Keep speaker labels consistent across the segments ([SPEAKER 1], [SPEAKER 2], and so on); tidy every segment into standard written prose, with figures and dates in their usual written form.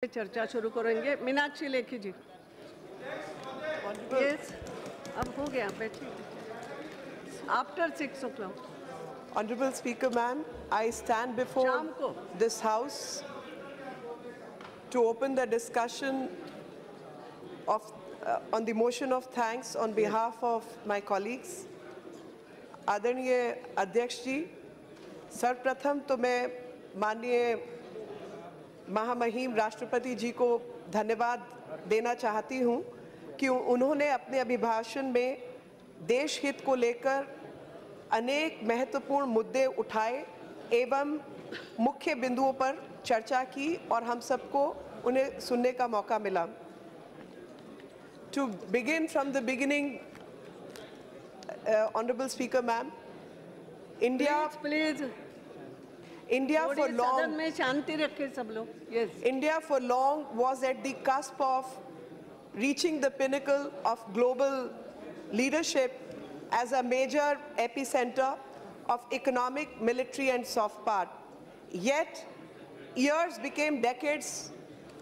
[SPEAKER 1] चर्चा शुरू करेंगे। मीनाक्षी लेखी जी। यस, अब हो गया, बैठिए। After 6 o'clock.
[SPEAKER 2] Honorable Speaker, ma'am, I stand before this House to open the discussion of on the motion of thanks on behalf of my colleagues. आदरणीय अध्यक्ष जी, सर्वप्रथम तो मैं माननीय महामहिम राष्ट्रपति जी को धन्यवाद देना चाहती हूं कि उन्होंने अपने अभिभाषण में देश हित को लेकर अनेक महत्वपूर्ण मुद्दे उठाए एवं मुख्य बिंदुओं पर चर्चा की और हम सबको उन्हें सुनने का मौका मिला। To begin from the beginning, Honorable Speaker, ma'am, India for long, India for long was at the cusp of reaching the pinnacle of global leadership as a major epicenter of economic, military and soft power. Yet, years became decades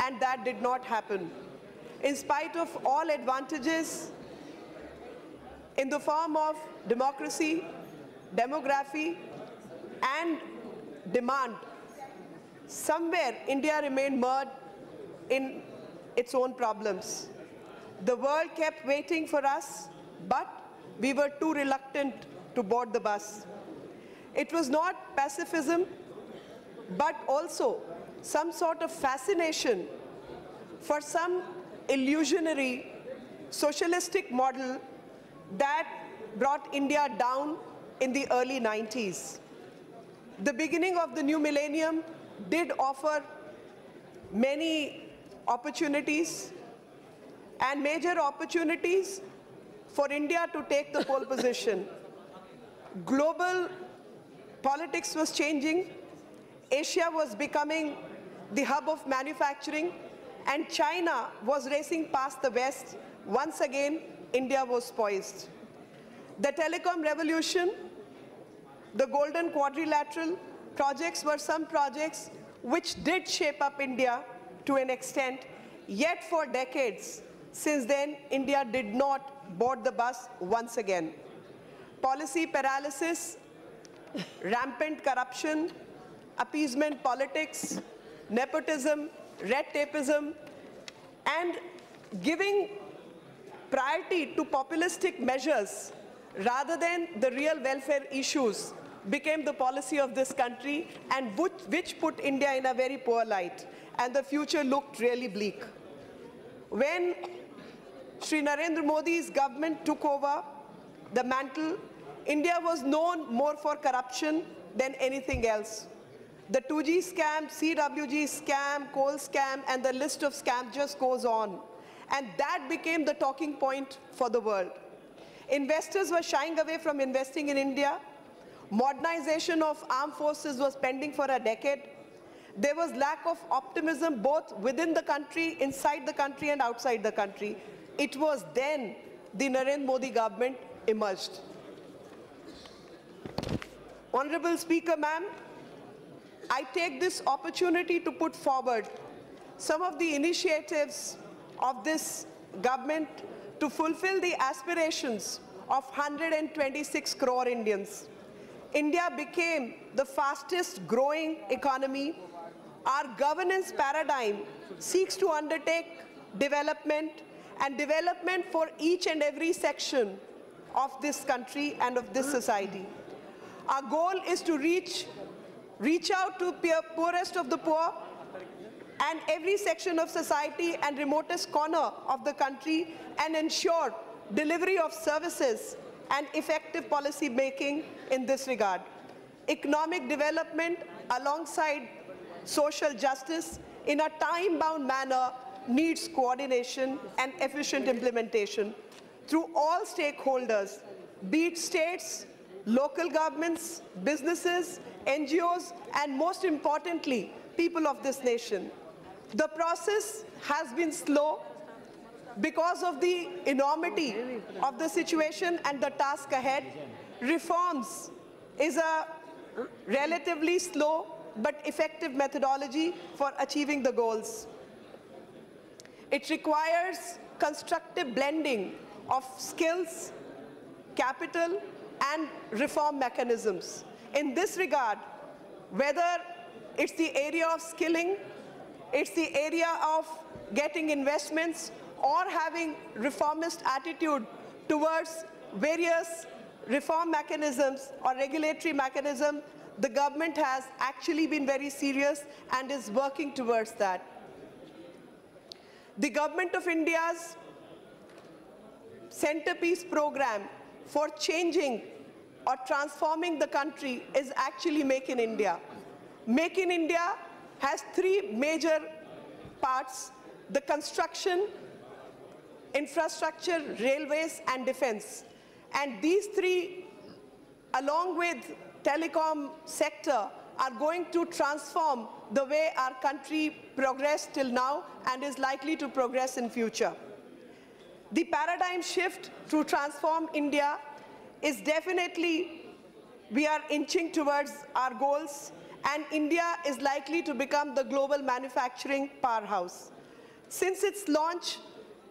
[SPEAKER 2] and that did not happen. In spite of all advantages in the form of democracy, demography and demand, somewhere India remained mired in its own problems. The world kept waiting for us, but we were too reluctant to board the bus. It was not pacifism, but also some sort of fascination for some illusionary socialistic model that brought India down in the early 90s. The beginning of the new millennium did offer many opportunities and major opportunities for India to take the pole position. Global politics was changing, Asia was becoming the hub of manufacturing, and China was racing past the West. Once again, India was poised. The telecom revolution, the Golden Quadrilateral projects were some projects which did shape up India to an extent, yet for decades since then, India did not board the bus once again. Policy paralysis, rampant corruption, appeasement politics, nepotism, red tapeism, and giving priority to populistic measures rather than the real welfare issues became the policy of this country, and which put India in a very poor light, and the future looked really bleak. When Shri Narendra Modi's government took over the mantle, India was known more for corruption than anything else. The 2G scam, CWG scam, coal scam, and the list of scams just goes on. And that became the talking point for the world. Investors were shying away from investing in India. Modernization of armed forces was pending for a decade. There was lack of optimism both within the country, inside the country, and outside the country. It was then the Narendra Modi government emerged. Honorable Speaker, ma'am, I take this opportunity to put forward some of the initiatives of this government to fulfill the aspirations of 126 crore Indians. India became the fastest growing economy. Our governance paradigm seeks to undertake development for each and every section of this country and of this society. Our goal is to reach out to poorest of the poor and every section of society and remotest corner of the country, and ensure delivery of services and effective policy making in this regard. Economic development alongside social justice in a time-bound manner needs coordination and efficient implementation through all stakeholders, be it states, local governments, businesses, NGOs, and most importantly, people of this nation. The process has been slow because of the enormity of the situation and the task ahead. Reforms is a relatively slow but effective methodology for achieving the goals. It requires constructive blending of skills, capital, and reform mechanisms. In this regard, whether it's the area of skilling, it's the area of getting investments, or having reformist attitude towards various reform mechanisms or regulatory mechanism, the government has actually been very serious and is working towards that. The Government of India's centerpiece program for changing or transforming the country is actually Make in India. Make in India has three major parts: the construction, infrastructure, railways, and defense. And these three, along with telecom sector, are going to transform the way our country progressed till now and is likely to progress in future. The paradigm shift to transform India is definitely, we are inching towards our goals, and India is likely to become the global manufacturing powerhouse. Since its launch,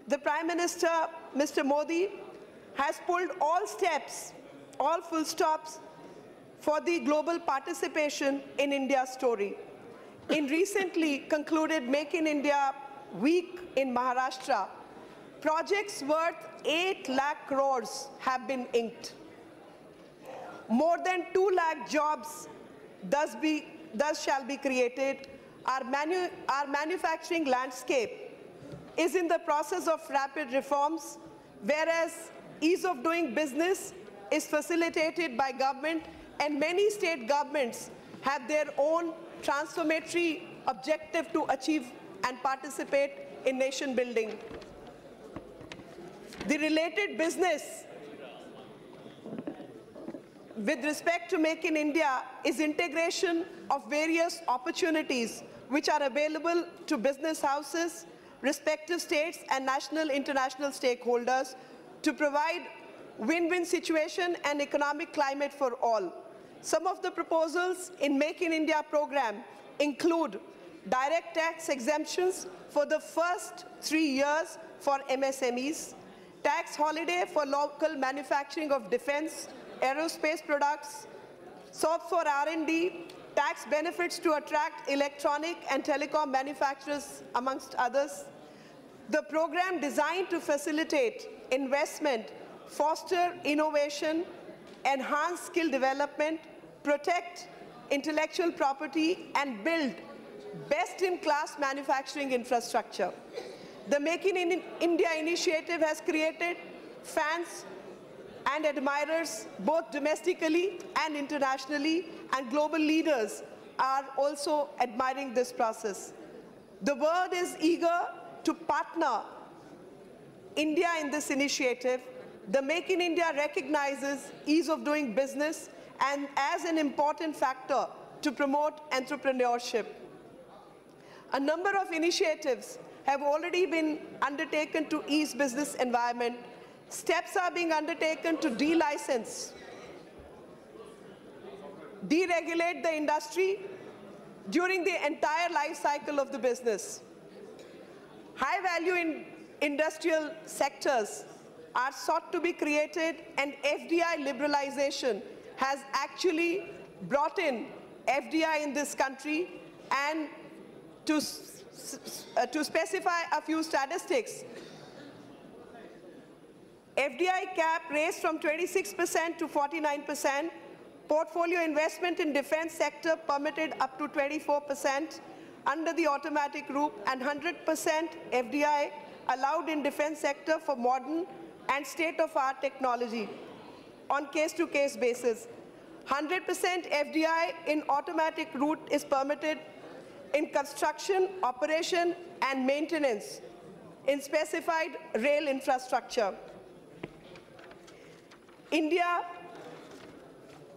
[SPEAKER 2] the Prime Minister, Mr. Modi, has pulled all steps, all full stops for the global participation in India's story. In recently concluded Make in India Week in Maharashtra, projects worth 8 lakh crores have been inked. More than 2 lakh jobs thus shall be created. Our manufacturing landscape is in the process of rapid reforms, whereas ease of doing business is facilitated by government, and many state governments have their own transformatory objective to achieve and participate in nation building. The related business with respect to Make in India is integration of various opportunities which are available to business houses, respective states, and national, international stakeholders to provide win-win situation and economic climate for all. Some of the proposals in Make in India program include direct tax exemptions for the first 3 years for MSMEs, tax holiday for local manufacturing of defense, aerospace products, SOP for R&D, tax benefits to attract electronic and telecom manufacturers, amongst others. The program designed to facilitate investment, foster innovation, enhance skill development, protect intellectual property, and build best-in-class manufacturing infrastructure. The Make in India initiative has created fans and admirers both domestically and internationally, and global leaders are also admiring this process. The world is eager to partner India in this initiative. The Make in India recognizes ease of doing business and as an important factor to promote entrepreneurship. A number of initiatives have already been undertaken to ease business environment. Steps are being undertaken to de-license, deregulate the industry during the entire life cycle of the business. High-value industrial sectors are sought to be created, and FDI liberalization has actually brought in FDI in this country. And to specify a few statistics, FDI cap raised from 26% to 49%, portfolio investment in defense sector permitted up to 24% under the automatic route, and 100% FDI allowed in defense sector for modern and state-of-art technology on case-to-case basis. 100% FDI in automatic route is permitted in construction, operation, and maintenance in specified rail infrastructure. India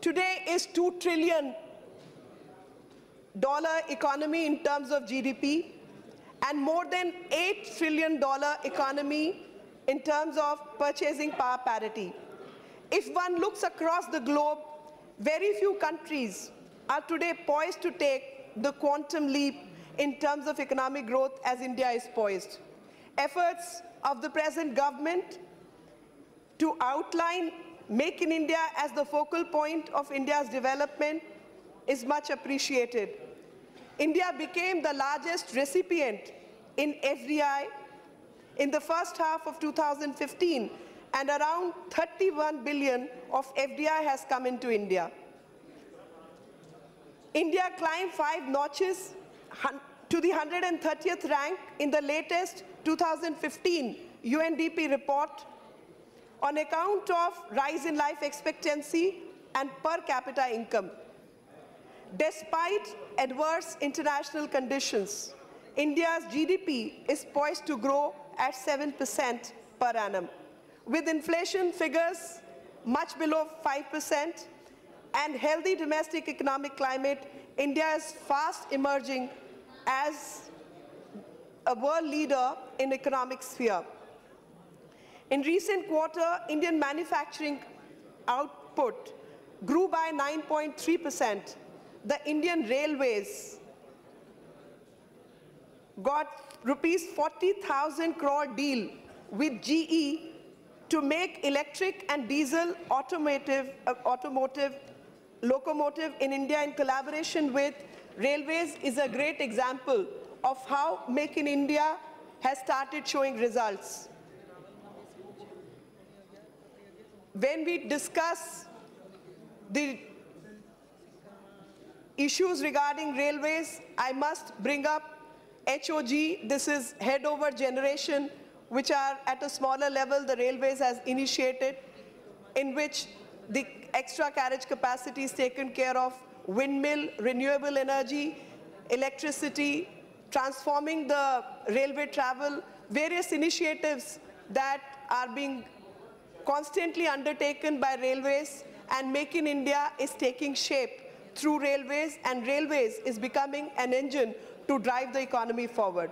[SPEAKER 2] today is $2 trillion economy in terms of GDP, and more than $8 trillion economy in terms of purchasing power parity. If one looks across the globe, very few countries are today poised to take the quantum leap in terms of economic growth as India is poised. efforts of the present government to outline Make in India as the focal point of India's development is much appreciated. India became the largest recipient in FDI in the first half of 2015, and around 31 billion of FDI has come into India. India climbed 5 notches to the 130th rank in the latest 2015 UNDP report on account of rise in life expectancy and per capita income. Despite adverse international conditions, India's GDP is poised to grow at 7% per annum. With inflation figures much below 5% and healthy domestic economic climate, India is fast emerging as a world leader in economic sphere. In recent quarter, Indian manufacturing output grew by 9.3%. The Indian Railways got rupees 40,000 crore deal with GE to make electric and diesel automotive locomotive in India in collaboration with Railways is a great example of how Make in India has started showing results. When we discuss the issues regarding railways, I must bring up HOG. This is head over generation, which are at a smaller level the railways has initiated, in which the extra carriage capacity is taken care of, windmill, renewable energy, electricity, transforming the railway travel, various initiatives that are being constantly undertaken by railways, and Make in India is taking shape through railways, and railways is becoming an engine to drive the economy forward.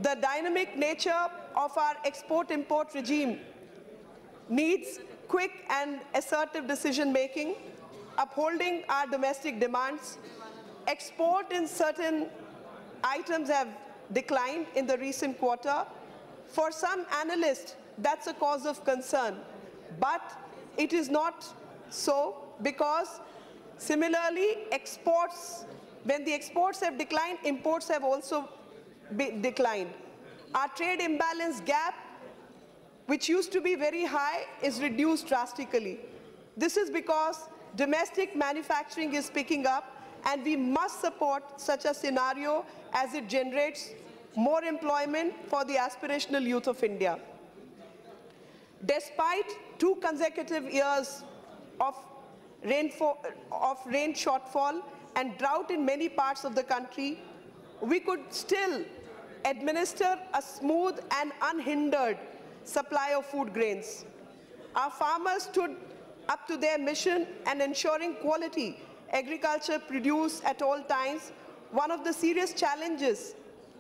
[SPEAKER 2] The dynamic nature of our export-import regime needs quick and assertive decision-making, upholding our domestic demands. Export in certain items have declined in the recent quarter. For some analysts, that's a cause of concern, but it is not so, because similarly, exports, when the exports have declined, imports have also declined. Our trade imbalance gap, which used to be very high, is reduced drastically. This is because domestic manufacturing is picking up, and we must support such a scenario as it generates more employment for the aspirational youth of India. Despite 2 consecutive years of rain shortfall and drought in many parts of the country, we could still administer a smooth and unhindered supply of food grains. Our farmers stood up to their mission and ensuring quality agriculture produce at all times. One of the serious challenges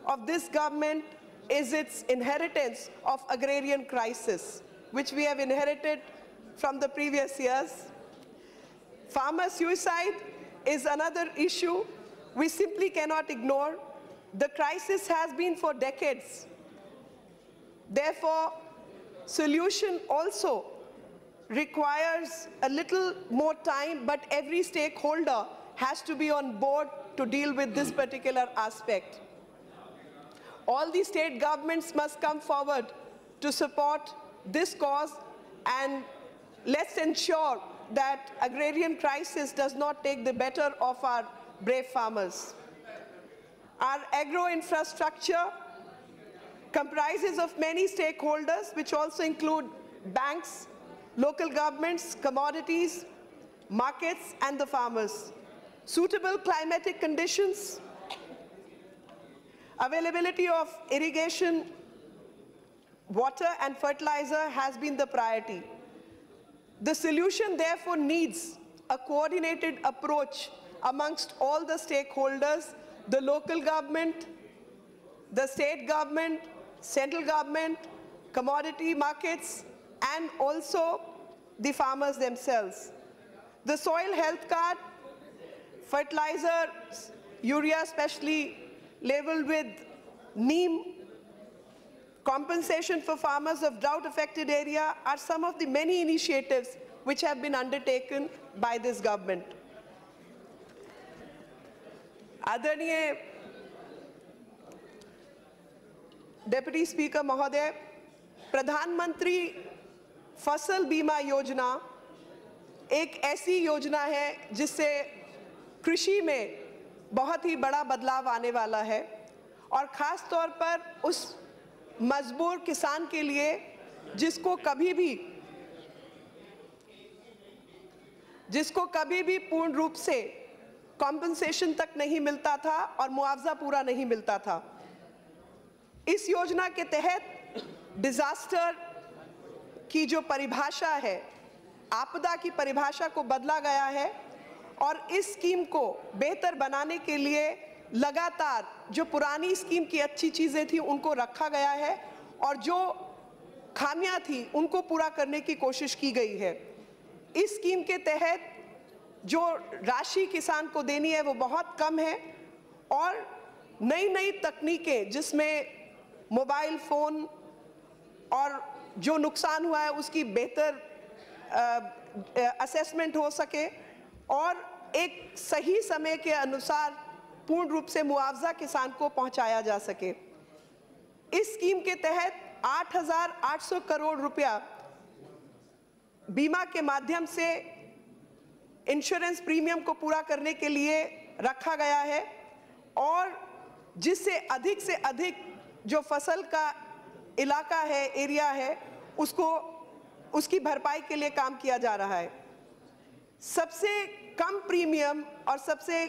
[SPEAKER 2] of this government is its inheritance of agrarian crisis, which we have inherited from the previous years. Farmer suicide is another issue we simply cannot ignore. The crisis has been for decades. Therefore, solution also requires a little more time, but every stakeholder has to be on board to deal with this particular aspect. All the state governments must come forward to support this cause, and let's ensure that agrarian crisis does not take the better of our brave farmers. Our agro infrastructure comprises of many stakeholders, which also include banks, local governments, commodities, markets, and the farmers. Suitable climatic conditions, availability of irrigation, water and fertilizer has been the priority. The solution therefore needs a coordinated approach amongst all the stakeholders, the local government, the state government, central government, commodity markets, and also the farmers themselves. The soil health card, fertilizer, urea especially labeled with neem, compensation for farmers of drought-affected area are some of the many initiatives which have been undertaken by this government. आदरणीय deputy speaker महोदय, प्रधानमंत्री फसल बीमा योजना एक ऐसी योजना है जिससे कृषि में बहुत ही बड़ा बदलाव आने वाला है और ख़ास तौर पर उस मजबूर किसान के लिए जिसको कभी भी पूर्ण रूप से कॉम्पनसेशन तक नहीं मिलता था और मुआवजा पूरा नहीं मिलता था। इस योजना के तहत डिजास्टर की जो परिभाषा है, आपदा की परिभाषा को बदला गया है और इस स्कीम को बेहतर बनाने के लिए लगातार जो पुरानी स्कीम की अच्छी चीज़ें थी उनको रखा गया है और जो खामियां थी उनको पूरा करने की कोशिश की गई है। इस स्कीम के तहत जो राशि किसान को देनी है वो बहुत कम है और नई नई तकनीकें जिसमें मोबाइल फ़ोन और जो नुकसान हुआ है उसकी बेहतर असेसमेंट हो सके और एक सही समय के अनुसार पूर्ण रूप से मुआवजा किसान को पहुंचाया जा सके। इस स्कीम के तहत 8,800 करोड़ रुपया बीमा के माध्यम से इंश्योरेंस प्रीमियम को पूरा करने के लिए रखा गया है और जिससे अधिक से अधिक जो फसल का इलाका है, एरिया है, उसकी भरपाई के लिए काम किया जा रहा है। सबसे कम प्रीमियम और सबसे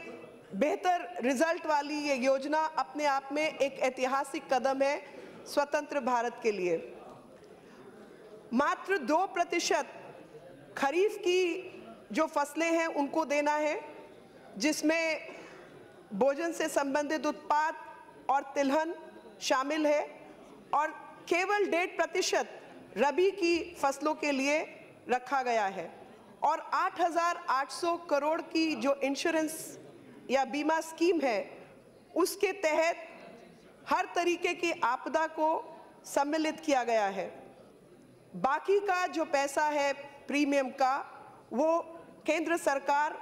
[SPEAKER 2] बेहतर रिजल्ट वाली ये योजना अपने आप में एक ऐतिहासिक कदम है स्वतंत्र भारत के लिए। मात्र 2% खरीफ की जो फसलें हैं उनको देना है, जिसमें भोजन से संबंधित उत्पाद और तिलहन शामिल है और केवल 1.5% रबी की फसलों के लिए रखा गया है और 8,800 करोड़ की जो इंश्योरेंस या बीमा स्कीम है उसके तहत हर तरीके की आपदा को सम्मिलित किया गया है। बाकी का जो पैसा है प्रीमियम का वो केंद्र सरकार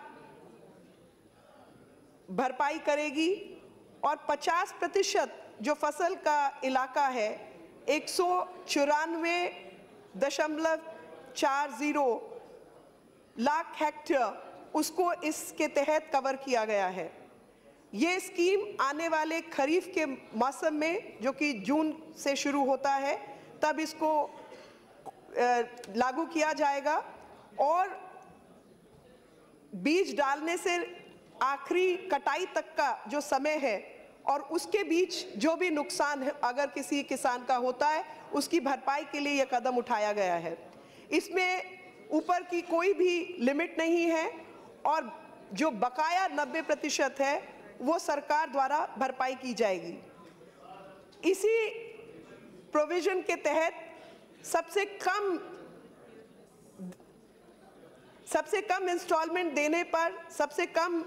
[SPEAKER 2] भरपाई करेगी और 50% जो फसल का इलाका है 194.40 लाख हेक्टेयर उसको इसके तहत कवर किया गया है। ये स्कीम आने वाले खरीफ के मौसम में जो कि जून से शुरू होता है तब इसको लागू किया जाएगा और बीज डालने से आखिरी कटाई तक का जो समय है और उसके बीच जो भी नुकसान है अगर किसी किसान का होता है उसकी भरपाई के लिए यह कदम उठाया गया है। इसमें ऊपर की कोई भी लिमिट नहीं है और जो बकाया 90% है वो सरकार द्वारा भरपाई की जाएगी। इसी प्रोविजन के तहत सबसे कम इंस्टॉलमेंट देने पर, सबसे कम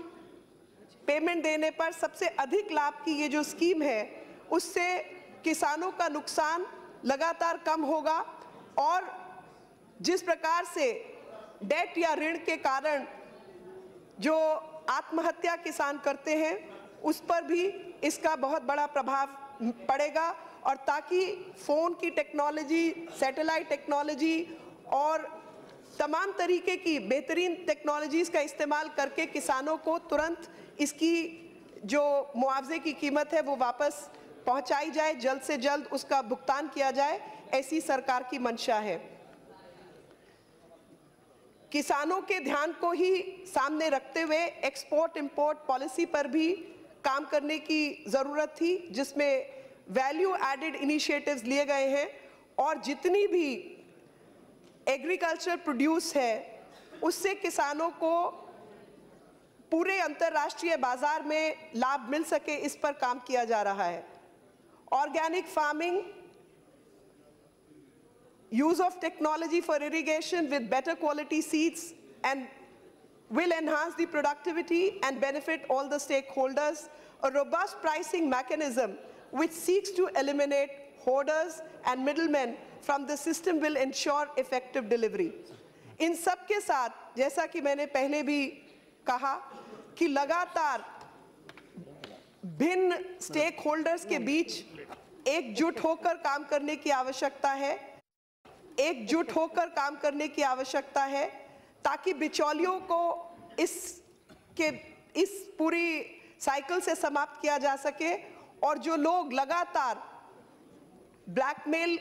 [SPEAKER 2] पेमेंट देने पर सबसे अधिक लाभ की ये जो स्कीम है उससे किसानों का नुकसान लगातार कम होगा और जिस प्रकार से डेट या ऋण के कारण जो आत्महत्या किसान करते हैं उस पर भी इसका बहुत बड़ा प्रभाव पड़ेगा और ताकि फ़ोन की टेक्नोलॉजी, सैटेलाइट टेक्नोलॉजी और तमाम तरीके की बेहतरीन टेक्नोलॉजीज़ का इस्तेमाल करके किसानों को तुरंत इसकी जो मुआवजे की कीमत है वो वापस पहुंचाई जाए, जल्द से जल्द उसका भुगतान किया जाए, ऐसी सरकार की मंशा है। किसानों के ध्यान को ही सामने रखते हुए एक्सपोर्ट इंपोर्ट पॉलिसी पर भी काम करने की ज़रूरत थी, जिसमें वैल्यू एडेड इनिशिएटिव्स लिए गए हैं और जितनी भी एग्रीकल्चर प्रोड्यूस है उससे किसानों को पूरे अंतर्राष्ट्रीय बाजार में लाभ मिल सके, इस पर काम किया जा रहा है। Organic farming, use of technology for irrigation with better quality seeds and will enhance the productivity and benefit all the stakeholders. A robust pricing mechanism which seeks to eliminate hoarders and middlemen from the system will ensure effective delivery. इन सब के साथ जैसा कि मैंने पहले भी कहा कि लगातार भिन्न स्टेक होल्डर्स के बीच एकजुट होकर काम करने की आवश्यकता है, एकजुट होकर काम करने की आवश्यकता है ताकि बिचौलियों को इस पूरी साइकिल से समाप्त किया जा सके और जो लोग लगातार ब्लैकमेल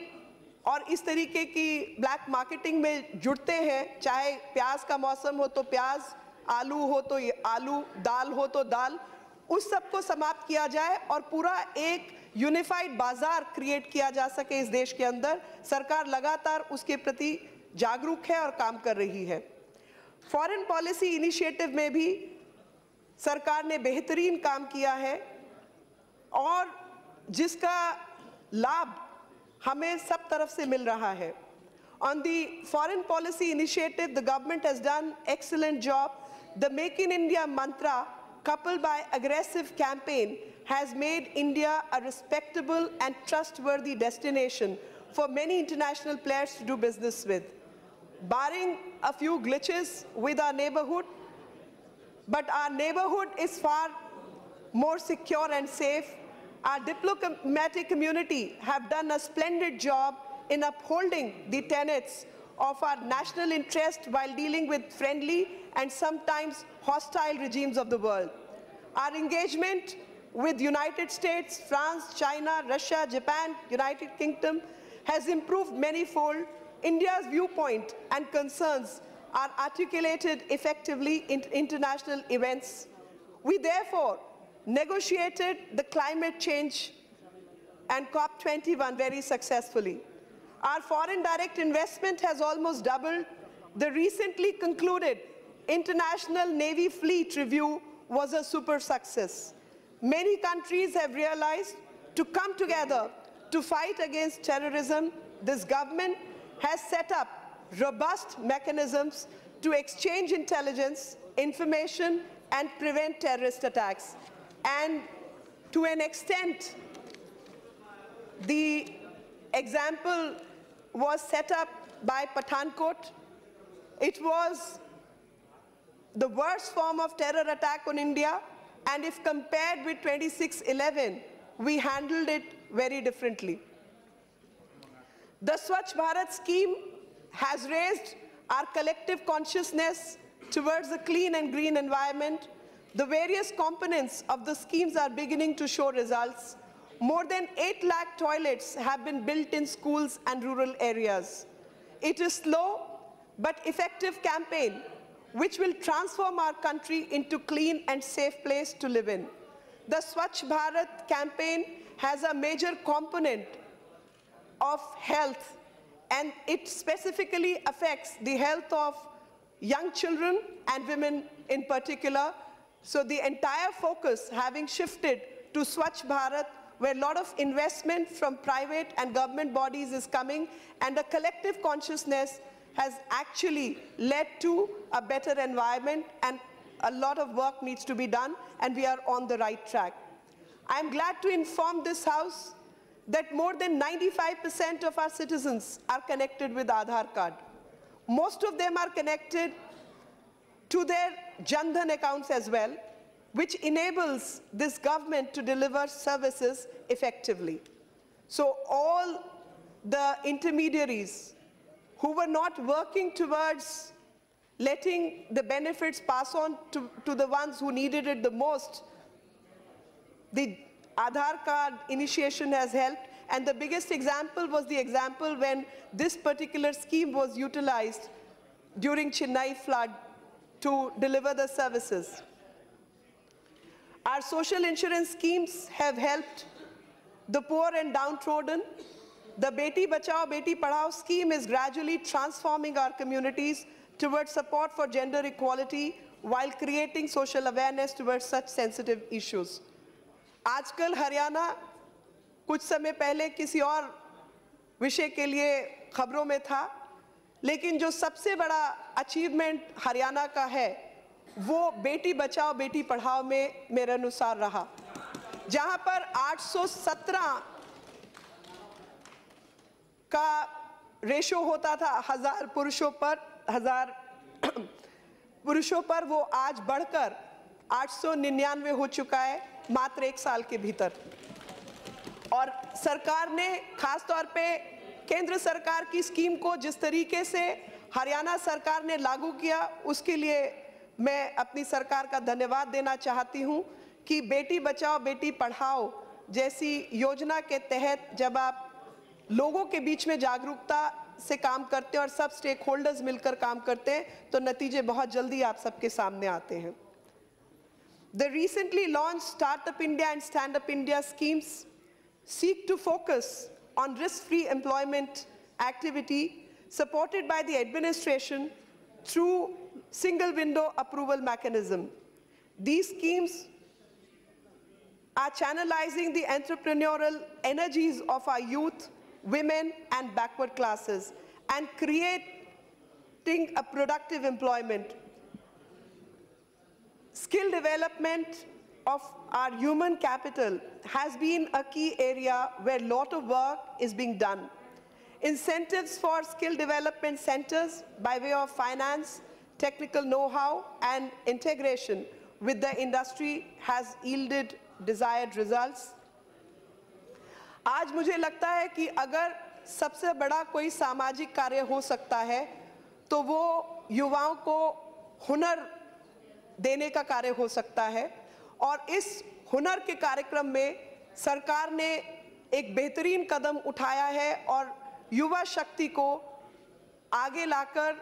[SPEAKER 2] और इस तरीके की ब्लैक मार्केटिंग में जुड़ते हैं, चाहे प्याज का मौसम हो तो प्याज, आलू हो तो आलू, दाल हो तो दाल, उस सब को समाप्त किया जाए और पूरा एक यूनिफाइड बाजार क्रिएट किया जा सके इस देश के अंदर। सरकार लगातार उसके प्रति जागरूक है और काम कर रही है। फॉरेन पॉलिसी इनिशिएटिव में भी सरकार ने बेहतरीन काम किया है और जिसका लाभ हमें सब तरफ से मिल रहा है। On the foreign policy initiative, the government has done excellent job. The Make in India mantra, coupled by aggressive campaign, has made India a respectable and trustworthy destination for many international players to do business with. Barring a few glitches with our neighborhood, but our neighborhood is far more secure and safe. Our diplomatic community have done a splendid job in upholding the tenets of our national interest while dealing with friendly and sometimes hostile regimes of the world. Our engagement with United States, France, China, Russia, Japan, United Kingdom has improved manifold. India's viewpoint and concerns are articulated effectively in international events. We therefore negotiated the climate change and COP21 very successfully. Our foreign direct investment has almost doubled. The recently concluded International Navy Fleet Review was a super success. Many countries have realized to come together to fight against terrorism. This government has set up robust mechanisms to exchange intelligence, information, and prevent terrorist attacks. And to an extent, the example was set up by Pathankot. It was the worst form of terror attack on India, and if compared with 26/11, we handled it very differently. The Swachh Bharat scheme has raised our collective consciousness towards a clean and green environment. The various components of the schemes are beginning to show results. More than 8 lakh toilets have been built in schools and rural areas. It is slow but effective campaign which will transform our country into a clean and safe place to live in. The Swachh Bharat campaign has a major component of health, and it specifically affects the health of young children and women in particular. So the entire focus having shifted to Swachh Bharat, where a lot of investment from private and government bodies is coming, and a collective consciousness has actually led to a better environment, and a lot of work needs to be done, and we are on the right track. I am glad to inform this House that more than 95% of our citizens are connected with Aadhaar card. Most of them are connected to their Jan Dhan accounts as well, which enables this government to deliver services effectively. So all the intermediaries who were not working towards letting the benefits pass on to the ones who needed it the most, the Aadhaar card initiation has helped, and the biggest example was the example when this particular scheme was utilized during Chennai flood to deliver the services. Our social insurance schemes have helped the poor and downtrodden. The Beti Bachao, Beti Padhao scheme is gradually transforming our communities towards support for gender equality while creating social awareness towards such sensitive issues. आजकल हरियाणा कुछ समय पहले किसी और विषय के लिए खबरों में था, लेकिन जो सबसे बड़ा अचीवमेंट हरियाणा का है वो बेटी बचाओ बेटी पढ़ाओ में मेरे अनुसार रहा, जहां पर 817 का रेशो होता था 1000 पुरुषों पर, वो आज बढ़कर 899 हो चुका है मात्र 1 साल के भीतर। और सरकार ने खास तौर पे केंद्र सरकार की स्कीम को जिस तरीके से हरियाणा सरकार ने लागू किया, उसके लिए मैं अपनी सरकार का धन्यवाद देना चाहती हूं कि बेटी बचाओ बेटी पढ़ाओ जैसी योजना के तहत जब आप लोगों के बीच में जागरूकता से काम करते हैं और सब स्टेक होल्डर्स मिलकर काम करते हैं तो नतीजे बहुत जल्दी आप सबके सामने आते हैं। The recently launched Startup India and Stand Up India schemes seek to focus on risk-free employment activity supported by the administration through single window approval mechanism. These schemes are channelizing the entrepreneurial energies of our youth, women, and backward classes and creating a productive employment. Skill development of our human capital has been a key area where a lot of work is being done. Incentives for skill development centers by way of finance, technical know-how, and integration with the industry has yielded desired results. आज मुझे लगता है कि अगर सबसे बड़ा कोई सामाजिक कार्य हो सकता है तो वो युवाओं को हुनर देने का कार्य हो सकता है और इस हुनर के कार्यक्रम में सरकार ने एक बेहतरीन कदम उठाया है और युवा शक्ति को आगे लाकर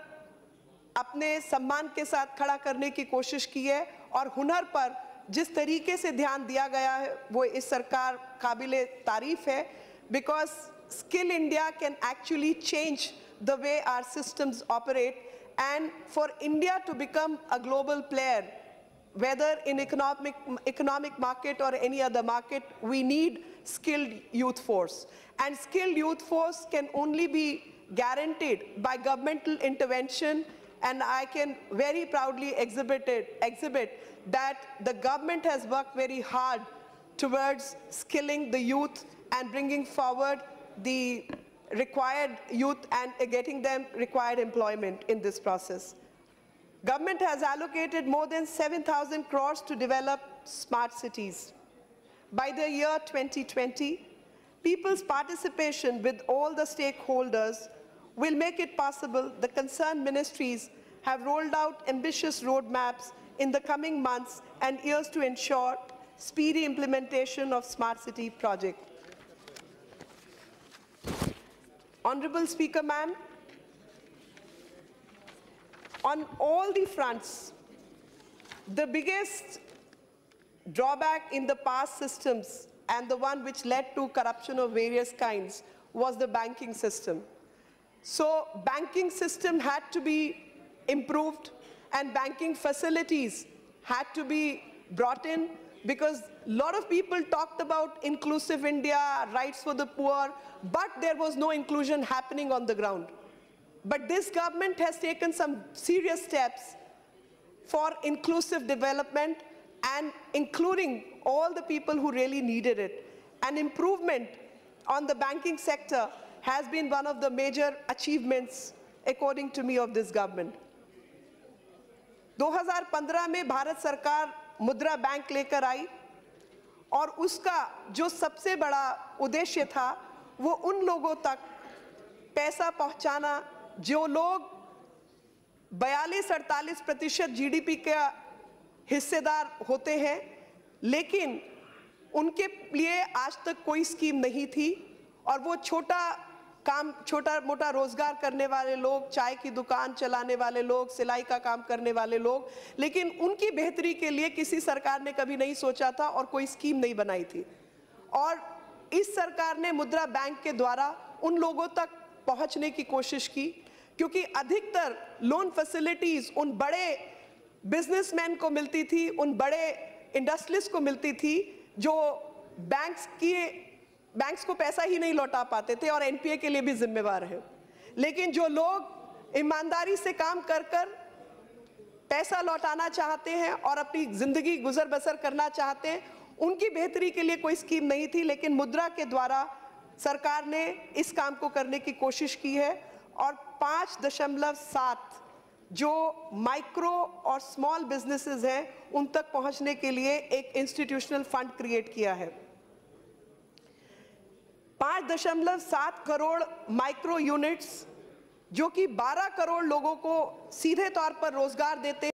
[SPEAKER 2] अपने सम्मान के साथ खड़ा करने की कोशिश की है और हुनर पर जिस तरीके से ध्यान दिया गया है वो इस सरकार काबिले तारीफ है because Skill India can actually change the way our systems operate, and for India to become a global player, whether in economic market or any other market, we need skilled youth force. And skilled youth force can only be guaranteed by governmental intervention, and I can very proudly exhibit that the government has worked very hard towards skilling the youth and bringing forward the required youth and getting them required employment in this process. Government has allocated more than 7,000 crores to develop smart cities. By the year 2020, people's participation with all the stakeholders will make it possible. The concerned ministries have rolled out ambitious roadmaps in the coming months and years to ensure speedy implementation of smart city project. Honorable Speaker, ma'am, on all the fronts, the biggest drawback in the past systems and the one which led to corruption of various kinds was the banking system. So banking system had to be improved and banking facilities had to be brought in because a lot of people talked about inclusive India, rights for the poor, but there was no inclusion happening on the ground. But this government has taken some serious steps for inclusive development and including all the people who really needed it. An improvement on the banking sector has been one of the major achievements, according to me, of this government. 2015 में भारत सरकार मुद्रा bank लेकर आई और उसका जो सबसे बड़ा उद्देश्य था वो उन लोगों तक पैसा पहुंचाना जो लोग 42-48% जीडीपी का हिस्सेदार होते हैं, लेकिन उनके लिए आज तक कोई स्कीम नहीं थी और वो छोटा मोटा रोजगार करने वाले लोग, चाय की दुकान चलाने वाले लोग, सिलाई का काम करने वाले लोग, लेकिन उनकी बेहतरी के लिए किसी सरकार ने कभी नहीं सोचा था और कोई स्कीम नहीं बनाई थी। और इस सरकार ने मुद्रा बैंक के द्वारा उन लोगों तक पहुंचने की कोशिश की क्योंकि अधिकतर लोन फैसिलिटीज उन बड़े बिजनेसमैन को मिलती थी, उन बड़े इंडस्ट्रियलिस्ट को मिलती थी जो बैंक्स को पैसा ही नहीं लौटा पाते थे और एनपीए के लिए भी जिम्मेवार है। लेकिन जो लोग ईमानदारी से काम कर पैसा लौटाना चाहते हैं और अपनी जिंदगी गुजर बसर करना चाहते हैं, उनकी बेहतरी के लिए कोई स्कीम नहीं थी, लेकिन मुद्रा के द्वारा सरकार ने इस काम को करने की कोशिश की है और 5.7 जो माइक्रो और स्मॉल बिजनेसेस हैं उन तक पहुंचने के लिए एक इंस्टीट्यूशनल फंड क्रिएट किया है। 5.7 करोड़ माइक्रो यूनिट्स जो कि 12 करोड़ लोगों को सीधे तौर पर रोजगार देते